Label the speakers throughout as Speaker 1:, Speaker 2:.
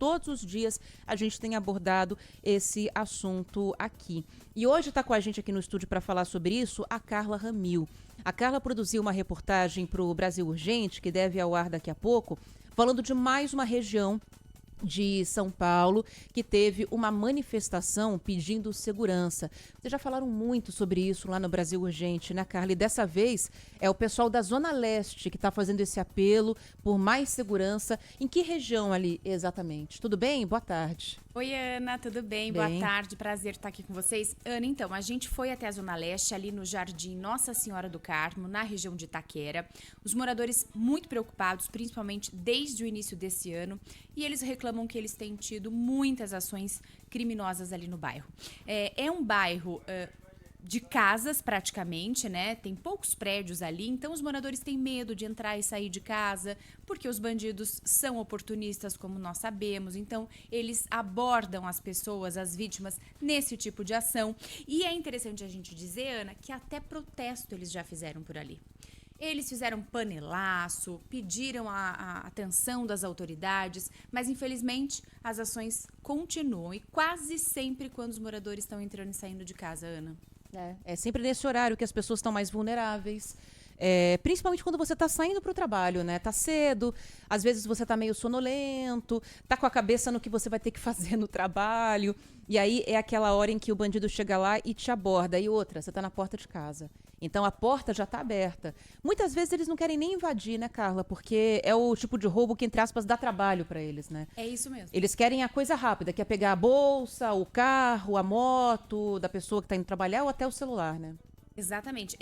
Speaker 1: todos os dias a gente tem abordado esse assunto aqui. E hoje está com a gente aqui no estúdio para falar sobre isso a Carla Ramil. A Carla produziu uma reportagem para o Brasil Urgente, que deve ir ao ar daqui a pouco, falando de mais uma região de São Paulo, que teve uma manifestação pedindo segurança. Vocês já falaram muito sobre isso lá no Brasil Urgente, né, Carla? E dessa vez é o pessoal da Zona Leste que está fazendo esse apelo por mais segurança. Em que região ali exatamente? Tudo bem? Boa tarde.
Speaker 2: Oi, Ana, tudo bem? Boa tarde, prazer estar aqui com vocês. Ana, então, a gente foi até a Zona Leste, ali no Jardim Nossa Senhora do Carmo, na região de Itaquera. Os moradores muito preocupados, principalmente desde o início desse ano, e eles reclamam que eles têm tido muitas ações criminosas ali no bairro. É um bairro de casas, praticamente, né? Tem poucos prédios ali, então os moradores têm medo de entrar e sair de casa, porque os bandidos são oportunistas, como nós sabemos, então eles abordam as pessoas, as vítimas, nesse tipo de ação. E é interessante a gente dizer, Ana, que até protesto eles já fizeram por ali. Eles fizeram panelaço, pediram a atenção das autoridades, mas infelizmente as ações continuam e quase sempre quando os moradores estão entrando e saindo de casa, Ana.
Speaker 1: É sempre nesse horário que as pessoas estão mais vulneráveis. Principalmente quando você está saindo para o trabalho, né? Tá cedo, às vezes você tá meio sonolento, tá com a cabeça no que você vai ter que fazer no trabalho. E aí é aquela hora em que o bandido chega lá e te aborda. E outra, você tá na porta de casa. Então a porta já tá aberta. Muitas vezes eles não querem nem invadir, né, Carla? Porque é o tipo de roubo que, entre aspas, dá trabalho para eles, né?
Speaker 2: É isso mesmo.
Speaker 1: Eles querem a coisa rápida, que é pegar a bolsa, o carro, a moto da pessoa que tá indo trabalhar ou até o celular, né?
Speaker 2: Exatamente.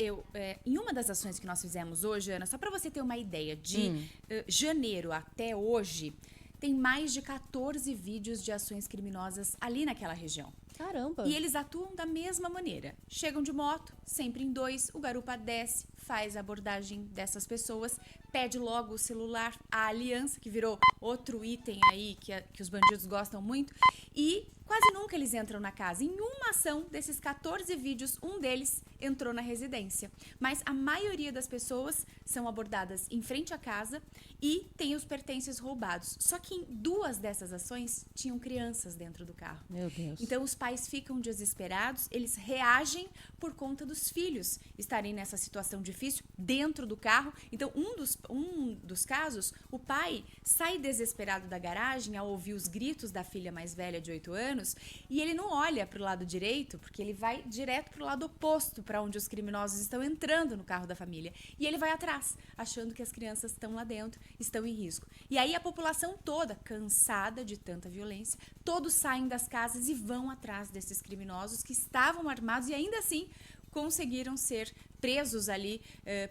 Speaker 2: Em uma das ações que nós fizemos hoje, Ana, só para você ter uma ideia, de janeiro até hoje, tem mais de 14 vídeos de ações criminosas ali naquela região.
Speaker 1: Caramba!
Speaker 2: E eles atuam da mesma maneira. Chegam de moto, sempre em dois, o garupa desce, faz a abordagem dessas pessoas, pede logo o celular, a aliança, que virou outro item aí que os bandidos gostam muito, e quase nunca eles entram na casa. Em uma ação desses 14 vídeos, um deles entrou na residência. Mas a maioria das pessoas são abordadas em frente à casa e tem os pertences roubados. Só que em duas dessas ações tinham crianças dentro do carro.
Speaker 1: Meu Deus.
Speaker 2: Então os pais ficam desesperados, eles reagem por conta dos filhos estarem nessa situação difícil dentro do carro. Então um dos casos, o pai sai desesperado da garagem ao ouvir os gritos da filha mais velha de 8 anos e ele não olha para o lado direito, porque ele vai direto para o lado oposto, para onde os criminosos estão entrando no carro da família. E ele vai atrás, achando que as crianças estão lá dentro, estão em risco. E aí a população toda, cansada de tanta violência, todos saem das casas e vão atrás desses criminosos que estavam armados e ainda assim conseguiram ser presos ali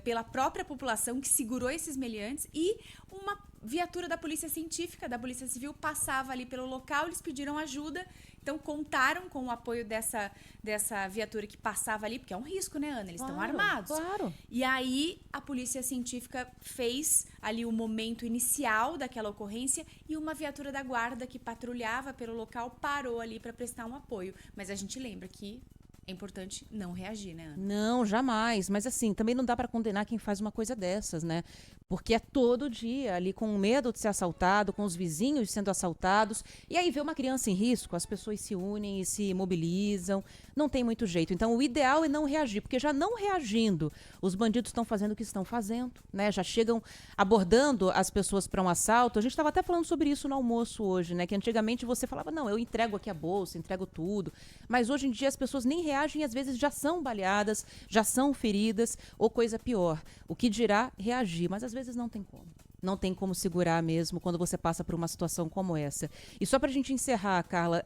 Speaker 2: pela própria população que segurou esses meliantes, e uma viatura da Polícia Científica, da Polícia Civil, passava ali pelo local, eles pediram ajuda, então contaram com o apoio dessa viatura que passava ali, porque é um risco, né, Ana? Eles estão armados.
Speaker 1: Claro.
Speaker 2: E aí a Polícia Científica fez ali o momento inicial daquela ocorrência e uma viatura da guarda que patrulhava pelo local parou ali para prestar um apoio. Mas a gente lembra que é importante não reagir, né, Ana?
Speaker 1: Não, jamais. Mas assim, também não dá para condenar quem faz uma coisa dessas, né? Porque é todo dia ali com medo de ser assaltado, com os vizinhos sendo assaltados. E aí vê uma criança em risco, as pessoas se unem e se mobilizam. Não tem muito jeito. Então o ideal é não reagir, porque já não reagindo, os bandidos estão fazendo o que estão fazendo, né? Já chegam abordando as pessoas para um assalto. A gente estava até falando sobre isso no almoço hoje, né? Que antigamente você falava, não, eu entrego aqui a bolsa, entrego tudo. Mas hoje em dia as pessoas nem reagem e às vezes já são baleadas, já são feridas ou coisa pior. O que dirá reagir, mas às vezes não tem como. Não tem como segurar mesmo quando você passa por uma situação como essa. E só pra gente encerrar, Carla,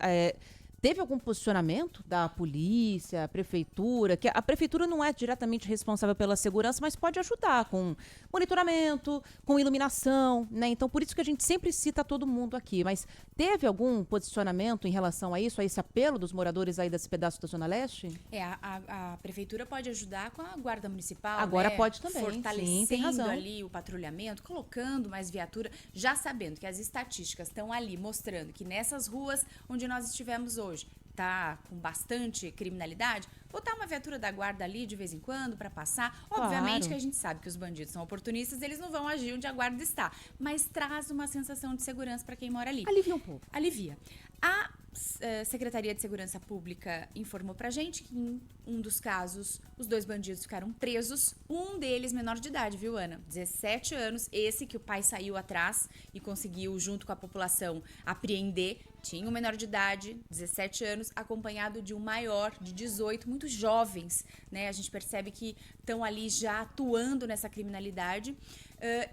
Speaker 1: teve algum posicionamento da polícia, prefeitura, que a prefeitura não é diretamente responsável pela segurança, mas pode ajudar com monitoramento, com iluminação, né? Então, por isso que a gente sempre cita todo mundo aqui. Mas teve algum posicionamento em relação a isso, a esse apelo dos moradores aí desse pedaço da Zona Leste?
Speaker 2: A prefeitura pode ajudar com a guarda municipal,
Speaker 1: Agora
Speaker 2: né?
Speaker 1: pode também,
Speaker 2: fortalecendo
Speaker 1: sim, tem razão.
Speaker 2: ali o patrulhamento, colocando mais viatura, já sabendo que as estatísticas estão ali mostrando que nessas ruas onde nós estivemos hoje, hoje tá com bastante criminalidade, botar uma viatura da guarda ali de vez em quando para passar. Obviamente que a gente sabe que os bandidos são oportunistas, eles não vão agir onde a guarda está, mas traz uma sensação de segurança para quem mora ali.
Speaker 1: Alivia um pouco.
Speaker 2: Alivia. A Secretaria de Segurança Pública informou pra gente que em um dos casos, os 2 bandidos ficaram presos, um deles menor de idade, viu, Ana? 17 anos, esse que o pai saiu atrás e conseguiu, junto com a população, apreender, tinha um menor de idade, 17 anos, acompanhado de um maior, de 18, muito jovens, né? A gente percebe que estão ali já atuando nessa criminalidade.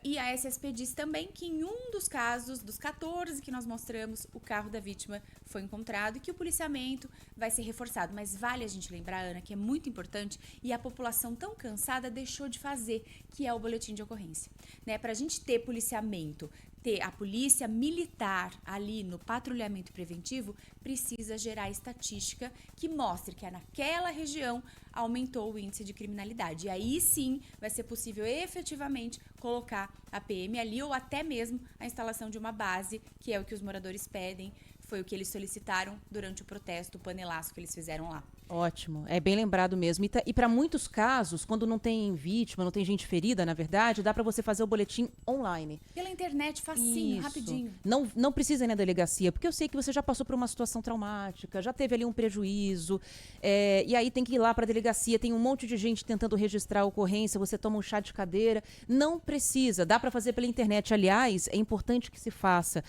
Speaker 2: E a SSP diz também que em um dos casos, dos 14 que nós mostramos, o carro da vítima foi encontrado e que o policiamento vai ser reforçado. Mas vale a gente lembrar, Ana, que é muito importante e a população tão cansada deixou de fazer, que é o boletim de ocorrência. Né? Para a gente ter policiamento, ter a polícia militar ali no patrulhamento preventivo, precisa gerar estatística que mostre que naquela região aumentou o índice de criminalidade. E aí sim vai ser possível efetivamente colocar a PM ali ou até mesmo a instalação de uma base, que é o que os moradores pedem, foi o que eles solicitaram durante o protesto, o panelaço que eles fizeram lá.
Speaker 1: Ótimo, é bem lembrado mesmo. E para muitos casos, quando não tem vítima, não tem gente ferida, na verdade, dá para você fazer o boletim online.
Speaker 2: Pela internet, facinho,
Speaker 1: Isso.
Speaker 2: rapidinho.
Speaker 1: Não precisa ir na delegacia, porque eu sei que você já passou por uma situação traumática, já teve ali um prejuízo, e aí tem que ir lá para a delegacia, tem um monte de gente tentando registrar a ocorrência, você toma um chá de cadeira. Não precisa, dá para fazer pela internet. Aliás, é importante que se faça.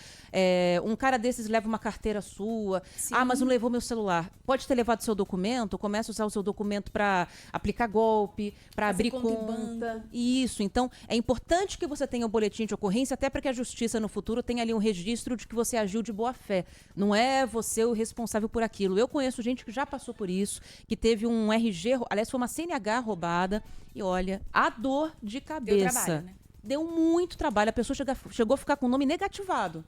Speaker 1: Um cara desses leva uma carteira sua,
Speaker 2: Sim.
Speaker 1: mas não levou meu celular. Pode ter levado seu documento, começa a usar o seu documento para aplicar golpe, para abrir conta. Isso. Então, é importante que você tenha o boletim de ocorrência, até para que a justiça no futuro tenha ali um registro de que você agiu de boa fé. Não é você o responsável por aquilo. Eu conheço gente que já passou por isso, que teve um RG, aliás, foi uma CNH roubada, e olha, a dor de cabeça.
Speaker 2: Deu trabalho, né?
Speaker 1: Deu muito trabalho. A pessoa chegou a ficar com o nome negativado.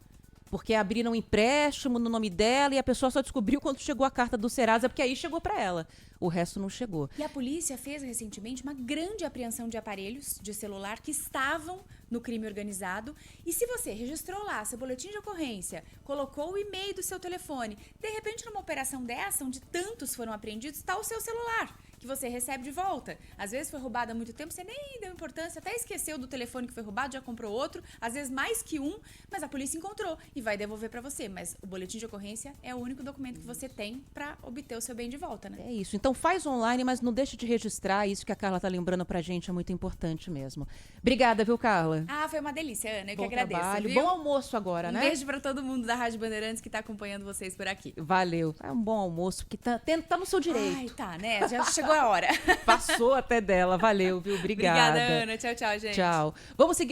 Speaker 1: Porque abriram um empréstimo no nome dela e a pessoa só descobriu quando chegou a carta do Serasa, porque aí chegou para ela. O resto não chegou.
Speaker 2: E a polícia fez recentemente uma grande apreensão de aparelhos de celular que estavam no crime organizado. E se você registrou lá seu boletim de ocorrência, colocou o e-mail do seu telefone, de repente numa operação dessa, onde tantos foram apreendidos, está o seu celular, que você recebe de volta. Às vezes foi roubado há muito tempo, você nem deu importância, até esqueceu do telefone que foi roubado, já comprou outro, às vezes mais que um, mas a polícia encontrou e vai devolver para você. Mas o boletim de ocorrência é o único documento que você tem para obter o seu bem de volta, né?
Speaker 1: É isso. Então faz online, mas não deixe de registrar. Isso que a Carla tá lembrando pra gente é muito importante mesmo. Obrigada, viu, Carla?
Speaker 2: Foi uma delícia, Ana. Eu
Speaker 1: Bom
Speaker 2: que agradeço,
Speaker 1: trabalho.
Speaker 2: viu?
Speaker 1: Bom almoço agora, né?
Speaker 2: Um beijo para todo mundo da Rádio Bandeirantes que tá acompanhando vocês por aqui.
Speaker 1: Valeu. É um bom almoço, que tá no seu direito.
Speaker 2: Ai, tá, né? Já chegou a hora.
Speaker 1: Passou até dela. Valeu, viu? Obrigada.
Speaker 2: Obrigada, Ana. Tchau, tchau, gente.
Speaker 1: Tchau. Vamos seguir